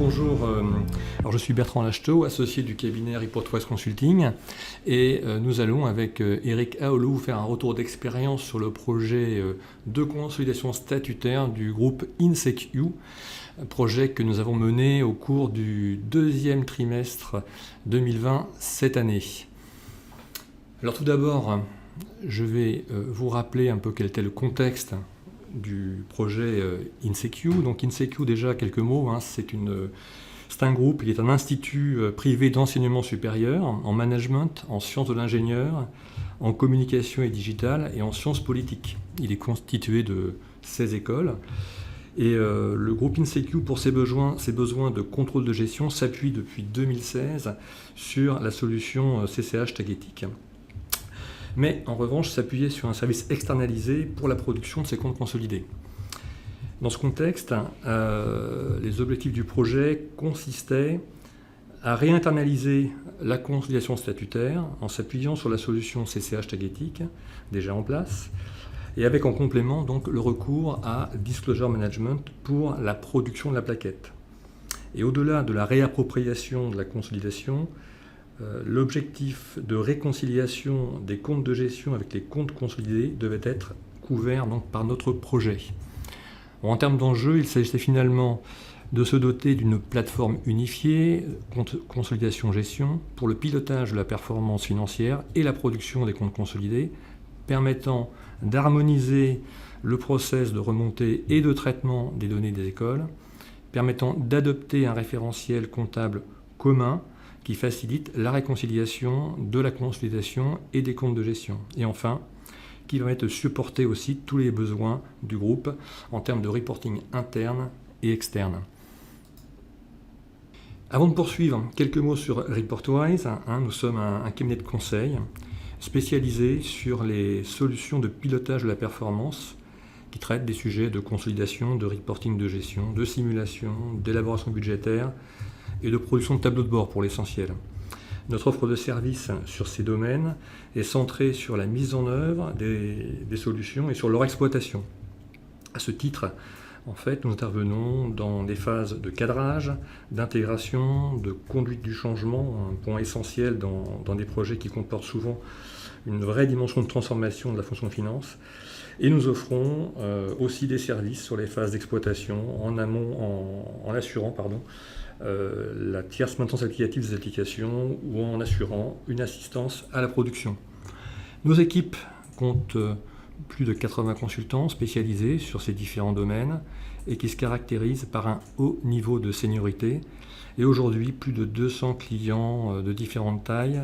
bonjour. Alors, je suis Bertrand Lacheteau, associé du cabinet Reportwise Consulting, et nous allons avec Eric Aolou vous faire un retour d'expérience sur le projet de consolidation statutaire du groupe InSecu, projet que nous avons mené au cours du deuxième trimestre 2020 cette année. Alors tout d'abord, je vais vous rappeler un peu quel était le contexte du projet InSecu. Donc InSecu, déjà quelques mots, c'est un groupe, il est un institut privé d'enseignement supérieur en management, en sciences de l'ingénieur, en communication et digital et en sciences politiques. Il est constitué de 16 écoles et le groupe InSecu, pour ses besoins de contrôle de gestion, s'appuie depuis 2016 sur la solution CCH Tagetik. Mais en revanche s'appuyer sur un service externalisé pour la production de ces comptes consolidés. Dans ce contexte, les objectifs du projet consistaient à réinternaliser la consolidation statutaire en s'appuyant sur la solution CCH Tagetik déjà en place et avec en complément donc le recours à Disclosure Management pour la production de la plaquette. Et au-delà de la réappropriation de la consolidation, l'objectif de réconciliation des comptes de gestion avec les comptes consolidés devait être couvert donc, par notre projet. En termes d'enjeux, il s'agissait finalement de se doter d'une plateforme unifiée, consolidation-gestion, pour le pilotage de la performance financière et la production des comptes consolidés, permettant d'harmoniser le process de remontée et de traitement des données des écoles, permettant d'adopter un référentiel comptable commun qui facilite la réconciliation de la consolidation et des comptes de gestion. Et enfin, qui permet de supporter aussi tous les besoins du groupe en termes de reporting interne et externe. Avant de poursuivre, quelques mots sur Reportwise. Nous sommes un cabinet de conseil spécialisé sur les solutions de pilotage de la performance qui traitent des sujets de consolidation, de reporting de gestion, de simulation, d'élaboration budgétaire et de production de tableaux de bord pour l'essentiel. Notre offre de services sur ces domaines est centrée sur la mise en œuvre des solutions et sur leur exploitation. À ce titre, en fait, nous intervenons dans des phases de cadrage, d'intégration, de conduite du changement, un point essentiel dans des projets qui comportent souvent une vraie dimension de transformation de la fonction finance. Et nous offrons aussi des services sur les phases d'exploitation en amont, en assurant la tierce maintenance applicative des applications ou en assurant une assistance à la production. Nos équipes comptent plus de 80 consultants spécialisés sur ces différents domaines et qui se caractérisent par un haut niveau de seniorité. Et aujourd'hui, plus de 200 clients de différentes tailles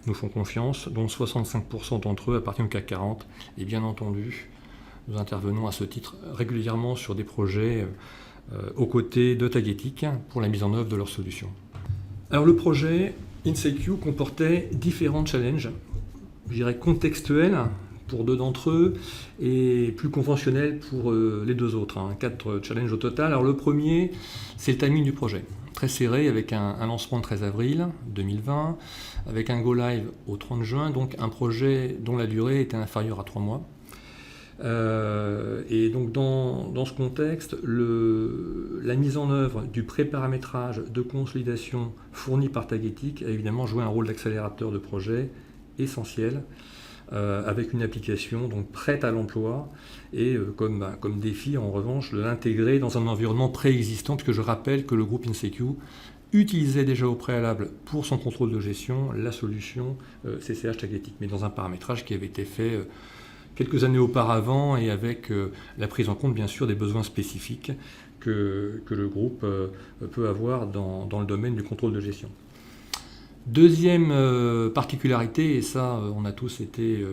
nous font confiance, dont 65% d'entre eux appartiennent au CAC 40. Et bien entendu, nous intervenons à ce titre régulièrement sur des projets aux côtés de Tagetik pour la mise en œuvre de leurs solutions. Alors le projet InSecu comportait différents challenges, je dirais contextuels pour 2 d'entre eux et plus conventionnels pour les 2 autres. 4 challenges au total. Alors le premier, c'est le timing du projet. Très serré avec un lancement le 13 avril 2020, avec un go live au 30 juin, donc un projet dont la durée était inférieure à 3 mois. Et donc dans ce contexte, la mise en œuvre du pré-paramétrage de consolidation fourni par Tagetik a évidemment joué un rôle d'accélérateur de projet essentiel, avec une application donc prête à l'emploi et comme défi en revanche de l'intégrer dans un environnement préexistant, puisque je rappelle que le groupe InSecu utilisait déjà au préalable pour son contrôle de gestion la solution CCH Tagetik, mais dans un paramétrage qui avait été fait quelques années auparavant et avec la prise en compte bien sûr des besoins spécifiques que le groupe peut avoir dans le domaine du contrôle de gestion. Deuxième particularité, et ça on a tous été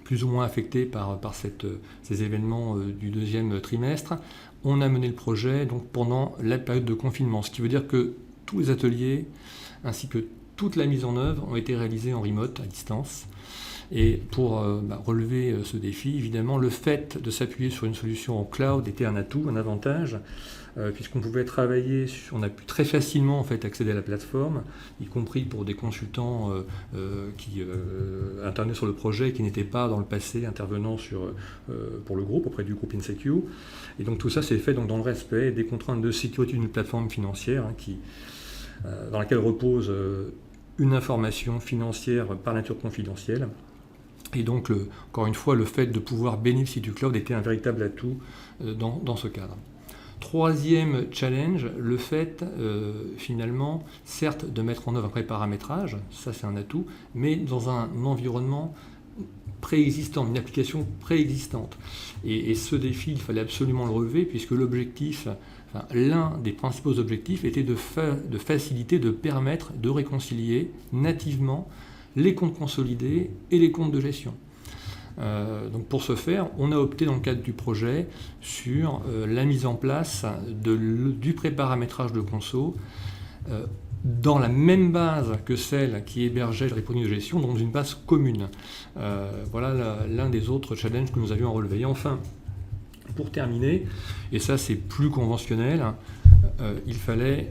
plus ou moins affectés par ces événements du deuxième trimestre, on a mené le projet donc, pendant la période de confinement, ce qui veut dire que tous les ateliers ainsi que toute la mise en œuvre ont été réalisés en remote, à distance. Et pour relever ce défi, évidemment, le fait de s'appuyer sur une solution en cloud était un atout, un avantage, puisqu'on pouvait travailler, on a pu très facilement en fait accéder à la plateforme, y compris pour des consultants qui intervenaient sur le projet et qui n'étaient pas dans le passé intervenant pour le groupe, auprès du groupe InSecure. Et donc tout ça s'est fait donc, dans le respect des contraintes de sécurité d'une plateforme financière dans laquelle repose une information financière par nature confidentielle. Et donc, encore une fois, le fait de pouvoir bénéficier du cloud était un véritable atout dans ce cadre. Troisième challenge, le fait finalement, certes, de mettre en œuvre un pré-paramétrage, ça c'est un atout, mais dans un environnement préexistant, une application préexistante. Et ce défi, il fallait absolument le relever, puisque l'un des principaux objectifs était de faciliter, de permettre de réconcilier nativement les comptes consolidés et les comptes de gestion. Donc pour ce faire, on a opté dans le cadre du projet sur la mise en place du pré-paramétrage de conso dans la même base que celle qui hébergeait le reporting de gestion, dans une base commune. Voilà l'un des autres challenges que nous avions à relever. Et enfin, pour terminer, et ça c'est plus conventionnel, il fallait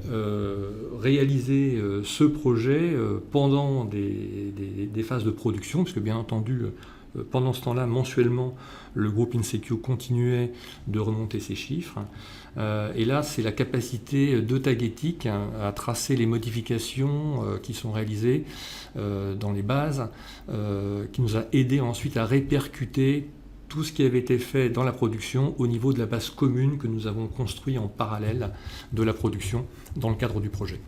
réaliser ce projet pendant des phases de production, puisque bien entendu, pendant ce temps-là, mensuellement, le groupe InSecure continuait de remonter ses chiffres. Et là, c'est la capacité de Tagetik à tracer les modifications qui sont réalisées dans les bases, qui nous a aidé ensuite à répercuter tout ce qui avait été fait dans la production au niveau de la base commune que nous avons construit en parallèle de la production dans le cadre du projet.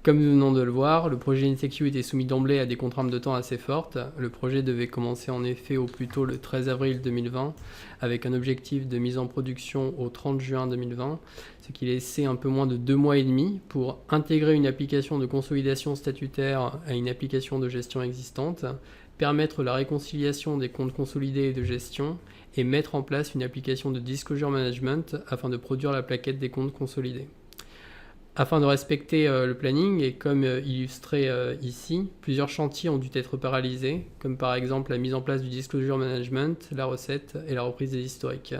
Comme nous venons de le voir, le projet InSecure était soumis d'emblée à des contraintes de temps assez fortes. Le projet devait commencer en effet au plus tôt le 13 avril 2020, avec un objectif de mise en production au 30 juin 2020, ce qui laissait un peu moins de 2 mois et demi pour intégrer une application de consolidation statutaire à une application de gestion existante, permettre la réconciliation des comptes consolidés et de gestion, et mettre en place une application de disclosure management afin de produire la plaquette des comptes consolidés. Afin de respecter le planning et comme illustré ici, plusieurs chantiers ont dû être paralysés, comme par exemple la mise en place du disclosure management, la recette et la reprise des historiques.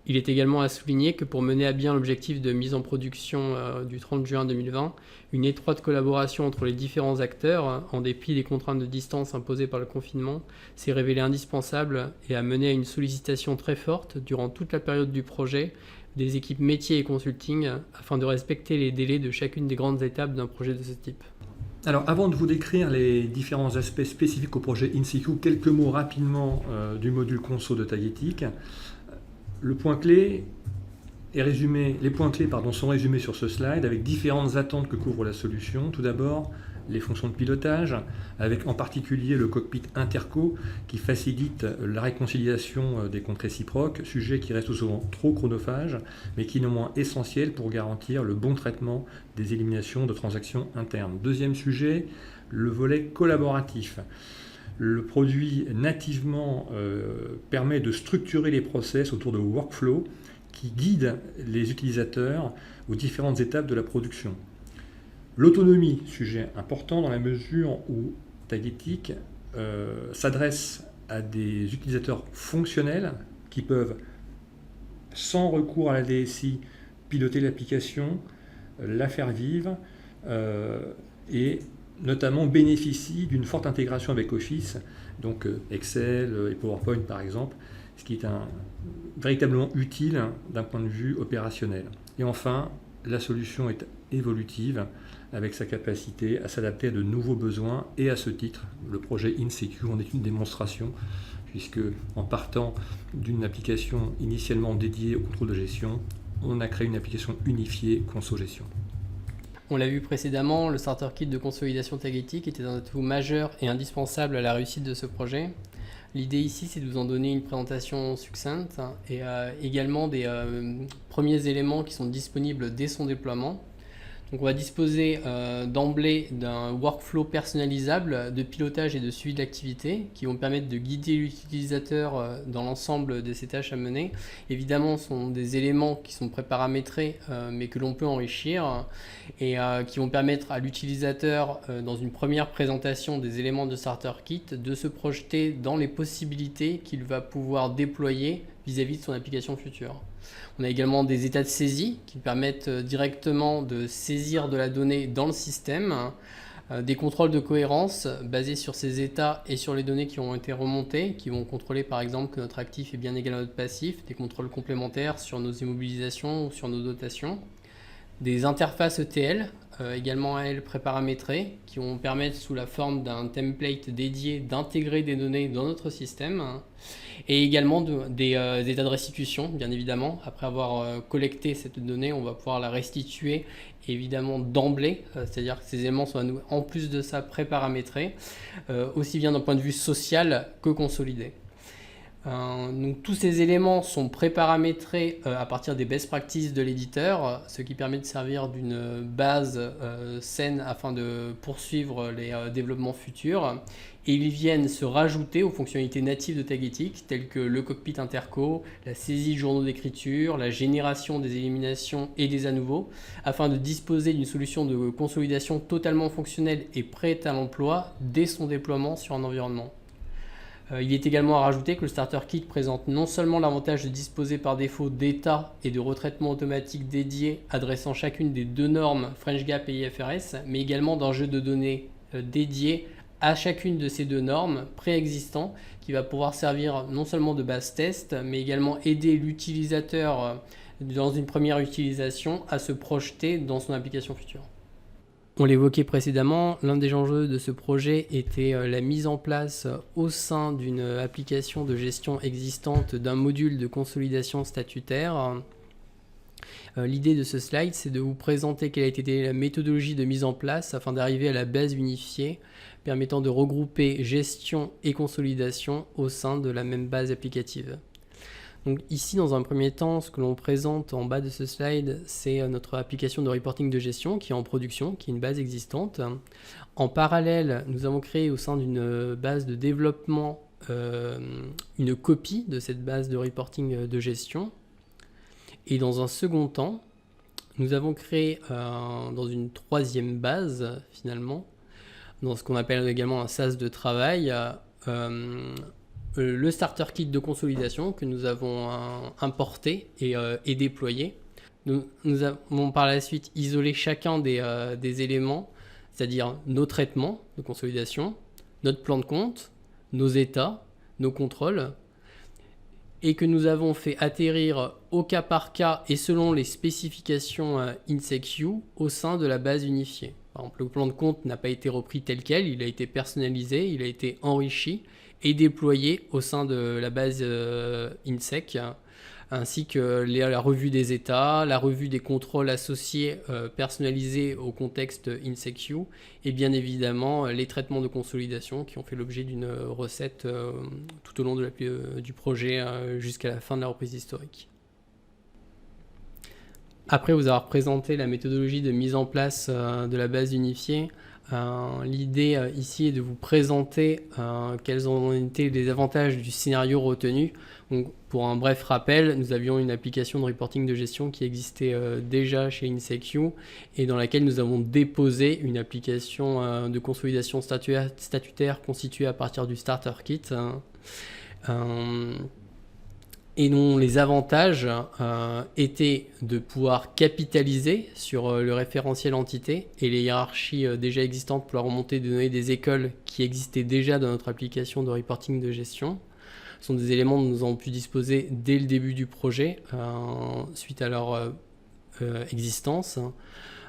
Il est également à souligner que pour mener à bien l'objectif de mise en production du 30 juin 2020, une étroite collaboration entre les différents acteurs, en dépit des contraintes de distance imposées par le confinement, s'est révélée indispensable et a mené à une sollicitation très forte durant toute la période du projet des équipes métiers et consulting afin de respecter les délais de chacune des grandes étapes d'un projet de ce type. Alors avant de vous décrire les différents aspects spécifiques au projet InSecure, quelques mots rapidement du module conso de Tagetik. Les points clés sont résumés sur ce slide avec différentes attentes que couvre la solution. Tout d'abord, les fonctions de pilotage, avec en particulier le cockpit interco qui facilite la réconciliation des comptes réciproques, sujet qui reste souvent trop chronophage, mais qui est néanmoins essentiel pour garantir le bon traitement des éliminations de transactions internes. Deuxième sujet, le volet collaboratif. Le produit nativement permet de structurer les process autour de workflows qui guident les utilisateurs aux différentes étapes de la production. L'autonomie, sujet important dans la mesure où Tagetik s'adresse à des utilisateurs fonctionnels qui peuvent, sans recours à la DSI, piloter l'application, la faire vivre et notamment bénéficient d'une forte intégration avec Office, donc Excel et PowerPoint par exemple, ce qui est véritablement utile d'un point de vue opérationnel. Et enfin, la solution est évolutive avec sa capacité à s'adapter à de nouveaux besoins et à ce titre, le projet InSecure en est une démonstration puisque en partant d'une application initialement dédiée au contrôle de gestion, on a créé une application unifiée conso-gestion. On l'a vu précédemment, le starter kit de consolidation Tagetik était un atout majeur et indispensable à la réussite de ce projet. L'idée ici, c'est de vous en donner une présentation succincte et également des premiers éléments qui sont disponibles dès son déploiement. Donc on va disposer d'emblée d'un workflow personnalisable de pilotage et de suivi de l'activité qui vont permettre de guider l'utilisateur dans l'ensemble de ses tâches à mener. Évidemment, ce sont des éléments qui sont préparamétrés mais que l'on peut enrichir et qui vont permettre à l'utilisateur dans une première présentation des éléments de Starter Kit de se projeter dans les possibilités qu'il va pouvoir déployer vis-à-vis de son application future. On a également des états de saisie qui permettent directement de saisir de la donnée dans le système, des contrôles de cohérence basés sur ces états et sur les données qui ont été remontées, qui vont contrôler par exemple que notre actif est bien égal à notre passif, des contrôles complémentaires sur nos immobilisations ou sur nos dotations, des interfaces ETL, également elles préparamétrées, qui vont permettre sous la forme d'un template dédié d'intégrer des données dans notre système, et également des états de restitution, bien évidemment. Après avoir collecté cette donnée, on va pouvoir la restituer évidemment d'emblée, c'est-à-dire que ces éléments sont en plus de ça préparamétrés, aussi bien d'un point de vue social que consolidé. Donc, tous ces éléments sont préparamétrés à partir des best practices de l'éditeur, ce qui permet de servir d'une base saine afin de poursuivre les développements futurs. Et ils viennent se rajouter aux fonctionnalités natives de Tagetic, telles que le cockpit interco, la saisie de journaux d'écriture, la génération des éliminations et des à nouveau, afin de disposer d'une solution de consolidation totalement fonctionnelle et prête à l'emploi dès son déploiement sur un environnement. Il est également à rajouter que le Starter Kit présente non seulement l'avantage de disposer par défaut d'états et de retraitement automatique dédiés adressant chacune des deux normes French GAAP et IFRS, mais également d'un jeu de données dédié à chacune de ces deux normes préexistants qui va pouvoir servir non seulement de base test, mais également aider l'utilisateur dans une première utilisation à se projeter dans son application future. On l'évoquait précédemment, l'un des enjeux de ce projet était la mise en place au sein d'une application de gestion existante d'un module de consolidation statutaire. L'idée de ce slide, c'est de vous présenter quelle a été la méthodologie de mise en place afin d'arriver à la base unifiée permettant de regrouper gestion et consolidation au sein de la même base applicative. Donc ici, dans un premier temps, ce que l'on présente en bas de ce slide, c'est notre application de reporting de gestion qui est en production, qui est une base existante. En parallèle, nous avons créé au sein d'une base de développement une copie de cette base de reporting de gestion. Et dans un second temps, nous avons créé dans une troisième base, finalement, dans ce qu'on appelle également un SaaS de travail, le Starter Kit de consolidation que nous avons importé et déployé. Nous avons par la suite isolé chacun des éléments, c'est-à-dire nos traitements de consolidation, notre plan de compte, nos états, nos contrôles, et que nous avons fait atterrir au cas par cas et selon les spécifications InSecU au sein de la base unifiée. Par exemple, le plan de compte n'a pas été repris tel quel, il a été personnalisé, il a été enrichi et déployé au sein de la base InSec, ainsi que la revue des états, la revue des contrôles associés personnalisés au contexte InSecU, et bien évidemment les traitements de consolidation qui ont fait l'objet d'une recette tout au long du projet jusqu'à la fin de la reprise historique. Après vous avoir présenté la méthodologie de mise en place de la base unifiée, l'idée ici est de vous présenter quels ont été les avantages du scénario retenu. Donc, pour un bref rappel, nous avions une application de reporting de gestion qui existait déjà chez InSecU et dans laquelle nous avons déposé une application de consolidation statutaire constituée à partir du Starter Kit. Et dont les avantages étaient de pouvoir capitaliser sur le référentiel entité et les hiérarchies déjà existantes pour la remontée de données des écoles qui existaient déjà dans notre application de reporting de gestion. Ce sont des éléments dont nous avons pu disposer dès le début du projet suite à leur existence.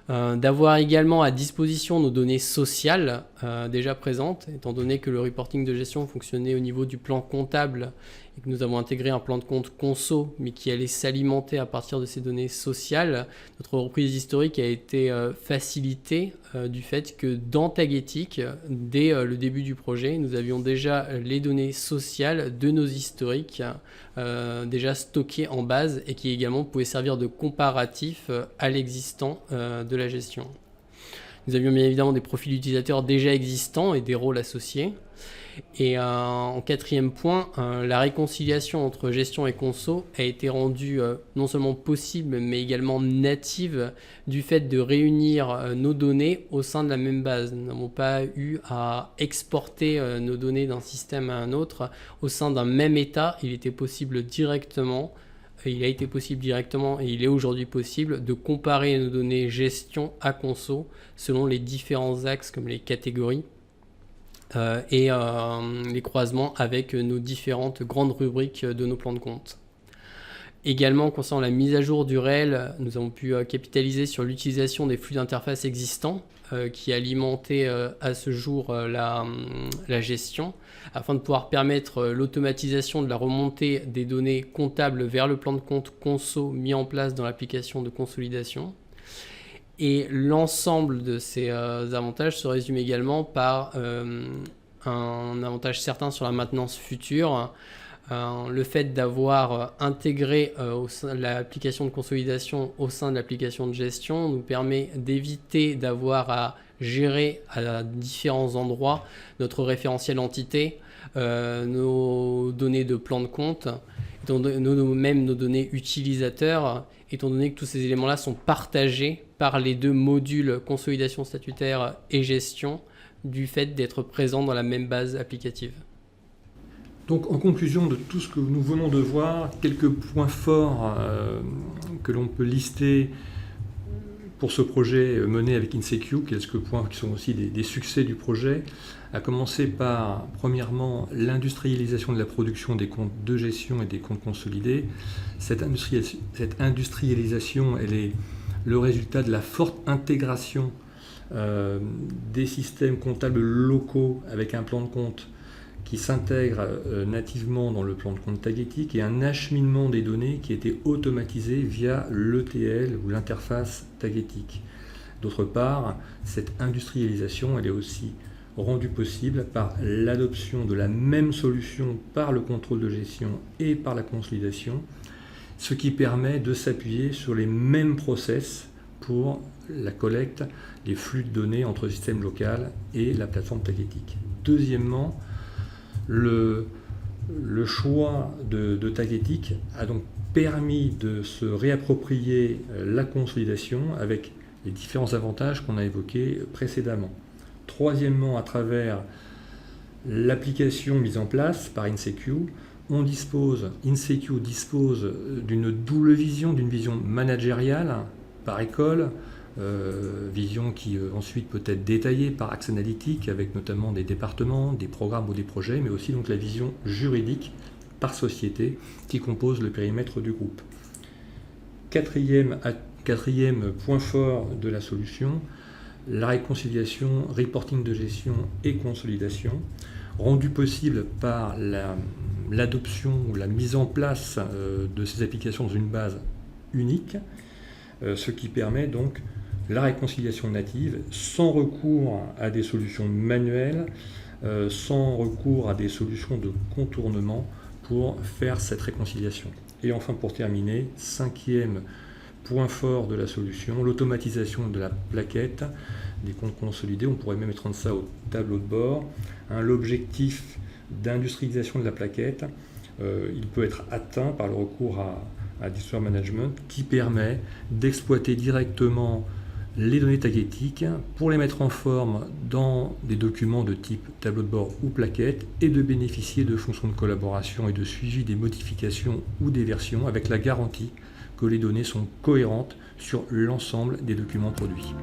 D'avoir également à disposition nos données sociales déjà présentes, étant donné que le reporting de gestion fonctionnait au niveau du plan comptable et que nous avons intégré un plan de compte conso, mais qui allait s'alimenter à partir de ces données sociales. Notre reprise historique a été facilitée du fait que dans Tagetic, dès le début du projet, nous avions déjà les données sociales de nos historiques déjà stockées en base et qui également pouvaient servir de comparatif à l'existant de la gestion. Nous avions bien évidemment des profils d'utilisateurs déjà existants et des rôles associés. Et en quatrième point, la réconciliation entre gestion et conso a été rendue non seulement possible, mais également native du fait de réunir nos données au sein de la même base. Nous n'avons pas eu à exporter nos données d'un système à un autre au sein d'un même état. Il a été possible directement et il est aujourd'hui possible de comparer nos données gestion à conso selon les différents axes comme les catégories et les croisements avec nos différentes grandes rubriques de nos plans de compte. Également, concernant la mise à jour du réel, nous avons pu capitaliser sur l'utilisation des flux d'interface existants qui alimentaient à ce jour la gestion, afin de pouvoir permettre l'automatisation de la remontée des données comptables vers le plan de compte conso mis en place dans l'application de consolidation. Et l'ensemble de ces avantages se résume également par un avantage certain sur la maintenance future. Le fait d'avoir intégré l'application de consolidation au sein de l'application de gestion nous permet d'éviter d'avoir à gérer à différents endroits notre référentiel entité, nos données de plan de compte, même nos données utilisateurs, étant donné que tous ces éléments-là sont partagés par les deux modules consolidation statutaire et gestion du fait d'être présents dans la même base applicative. Donc en conclusion de tout ce que nous venons de voir, quelques points forts que l'on peut lister pour ce projet mené avec InSecure, quelques points qui sont aussi des succès du projet, à commencer par, premièrement, l'industrialisation de la production des comptes de gestion et des comptes consolidés. Cette industrialisation, elle est le résultat de la forte intégration des systèmes comptables locaux avec un plan de compte qui s'intègre nativement dans le plan de compte Tagetik et un acheminement des données qui était automatisé via l'ETL ou l'interface Tagetik. D'autre part, cette industrialisation, elle est aussi rendue possible par l'adoption de la même solution par le contrôle de gestion et par la consolidation, ce qui permet de s'appuyer sur les mêmes process pour la collecte des flux de données entre le système local et la plateforme Tagetik. Deuxièmement, le choix de Tagetik a donc permis de se réapproprier la consolidation avec les différents avantages qu'on a évoqués précédemment. Troisièmement, à travers l'application mise en place par InSecure, InSecure dispose d'une double vision, d'une vision managériale par école, vision qui ensuite peut être détaillée par axe analytique avec notamment des départements, des programmes ou des projets, mais aussi donc la vision juridique par société qui compose le périmètre du groupe. Quatrième point fort de la solution, la réconciliation, reporting de gestion et consolidation, rendue possible par l'adoption ou la mise en place de ces applications dans une base unique, ce qui permet donc la réconciliation native sans recours à des solutions manuelles, sans recours à des solutions de contournement pour faire cette réconciliation. Et enfin, pour terminer, cinquième point fort de la solution, l'automatisation de la plaquette des comptes consolidés. On pourrait même étendre ça au tableau de bord. L'objectif d'industrialisation de la plaquette, il peut être atteint par le recours à Disaster Management qui permet d'exploiter directement les données Tagetik pour les mettre en forme dans des documents de type tableau de bord ou plaquette et de bénéficier de fonctions de collaboration et de suivi des modifications ou des versions avec la garantie que les données sont cohérentes sur l'ensemble des documents produits.